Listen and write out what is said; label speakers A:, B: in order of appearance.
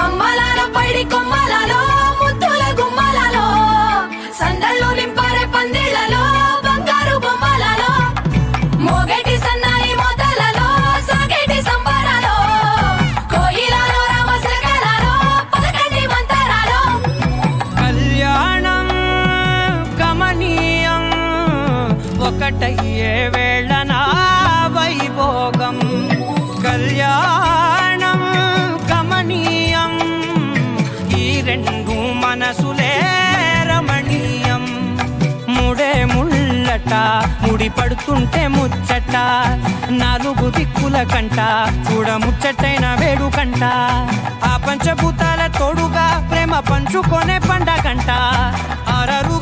A: అమ్మలాలో పైడి కొమ్మలాలో ముద్దుల గుమ్మలాలో సందళ్ళు నింపారే పందిళ్లలో బంగారు బొమ్మలలో మోగేటి సన్నాయి మోతలలో సాగేటి సంబరాలో కోయిలలో రామశకలలో పలకండి మంతరాలో
B: కళ్యాణం కమనీయం ఒకటయ్యే వేళ నా వైభోగం కళ్యాణం కమనీయం ఈ రెండు మనసులే రమణీయం ముడే ముళ్ళట ముడి పడుతుంటే ముచ్చట నాలుగు దిక్కుల కంట చూడ ముచ్చటైన వేడుకంట ఆ పంచభూతాల తోడుగా ప్రేమ పంచుకొనే పండగంట ఆరరు